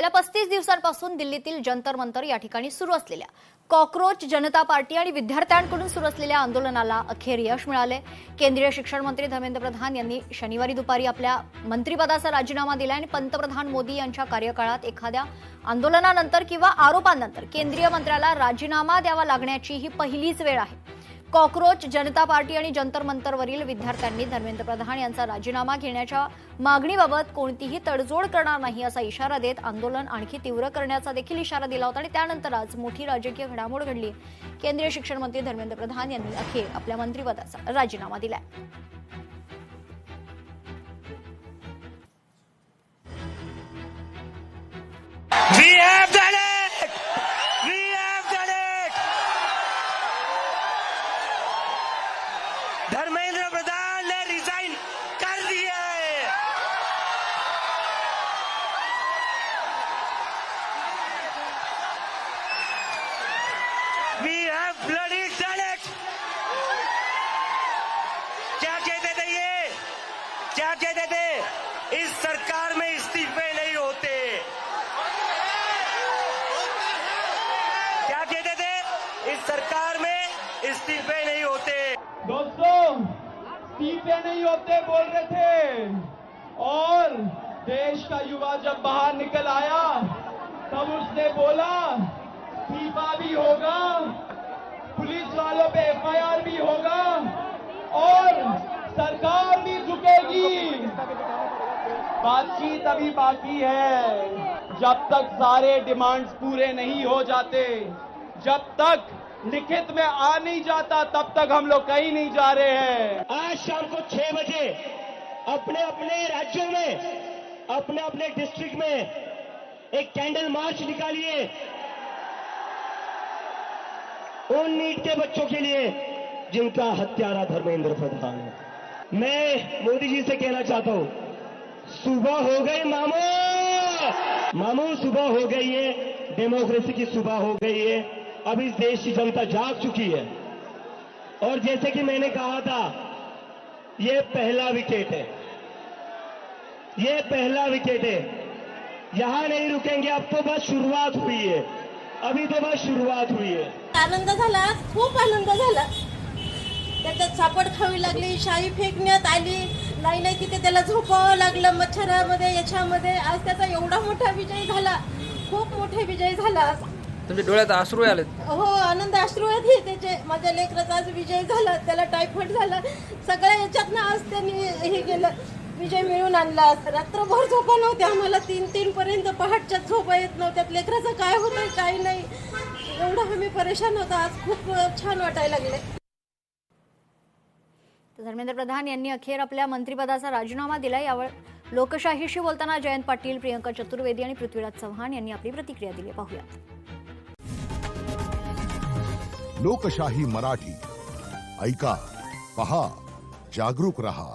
गेल्या 35 दिवसांपासून दिल्लीतील जंतर मंतर या ठिकाणी सुरू असलेल्या कॉकरोच जनता पार्टी आणि विद्यार्थ्यांकडून सुरू असलेल्या आंदोलनाला अखेर यश मिळाले। केंद्रीय शिक्षण मंत्री धर्मेंद्र प्रधान यांनी शनिवारी दुपारी आपल्या मंत्रिपदाचा राजीनामा दिला आणि पंतप्रधान मोदी यांच्या कार्यकाळात एखाद्या आंदोलनानंतर किंवा आरोपांनंतर केंद्रीय मंत्र्याला राजीनामा द्यावा लागण्याची ही पहिलीच वेळ आहे। कॉकरोच जनता पार्टी आणि जंतर मंतरवरील विद्यार्थ्यांनी धर्मेंद्र प्रधान यांचा राजीनामा घेण्याच्या मागणीबाबत कोणतीही तडजोड करणार नाही असा इशारा देत आंदोलन आणखी तीव्र करण्याचा देखील इशारा दिला होता आणि त्यानंतर आज मोठी राजकीय घडामोड घडली। केंद्रीय शिक्षण मंत्री धर्मेंद्र प्रधान यांनी अखेर आपल्या मंत्रिपदाचा राजीनामा दिला। धर्मेंद्र प्रधान ने रिजाइन कर दिया है। We have bloody done it। क्या कहते थे ये? क्या कहते थे? इस सरकार में इस्तीफे नहीं होते। क्या कहते थे? इस सरकार में इस्तीफे नहीं होते। दोस्तों, इस्तीफे नहीं होते बोल रहे थे और देश का युवा जब बाहर निकल आया तब उसने बोला इस्तीफा भी होगा, पुलिस वालों पे एफआईआर भी होगा और सरकार भी झुकेगी। बातचीत अभी बाकी है। जब तक सारे डिमांड्स पूरे नहीं हो जाते, जब तक लिखित में आ नहीं जाता, तब तक हम लोग कहीं नहीं जा रहे हैं। आज शाम को 6 बजे अपने अपने राज्यों में, अपने अपने डिस्ट्रिक्ट में एक कैंडल मार्च निकालिए उन नीट के बच्चों के लिए जिनका हत्यारा धर्मेंद्र प्रधान है। मैं मोदी जी से कहना चाहता हूं, सुबह हो गई मामू, मामू सुबह हो गई है, डेमोक्रेसी की सुबह हो गई है। अब इस देश की जनता जाग चुकी है और जैसे कि मैंने कहा था, ये पहला विकेट है, ये पहला विकेट है। यहां नहीं रुकेंगे, अब तो बस शुरुआत हुई है, अभी तो बस शुरुआत हुई है। आनंद झाला, खूप आनंद झाला। त्याच्यात सापड खावी लागली, शाई फेकण्यात आली, नाही तिथे त्याला झोपावं लागलं मच्छरामध्ये, याच्यामध्ये। आज त्याचा एवढा मोठा विजय झाला, खूप मोठा विजय झाला। तुमच्या डोळ्यात अश्रू आले? हो, आनंद अश्रू आहेत त्याचे। माझ्या लेकराचा आज विजय झाला, त्याला टायफॉइड झाला, सगळ्या याच्यातनं आज त्यांनी हे केलं, विजय मिळवून आणला। रात्रभर झोपा नव्हत्या आम्हाला, 3-3 पर्यंत पहाटच्या झोपा येत नव्हत्यात। लेकराचं काय होतंय काय नाही, एवढं आम्ही परेशान होतो। आज खूप छान वाटायला लागले। धर्मेंद्र प्रधान यांनी अखेर आपल्या मंत्रिपदाचा राजीनामा दिला। यावर लोकशाहीशी बोलताना जयंत पाटील, प्रियंका चतुर्वेदी आणि पृथ्वीराज चव्हाण यांनी आपली प्रतिक्रिया दिली। पाहूयात। लोकशाही मराठी ऐका, पहा, जागरूक रहा।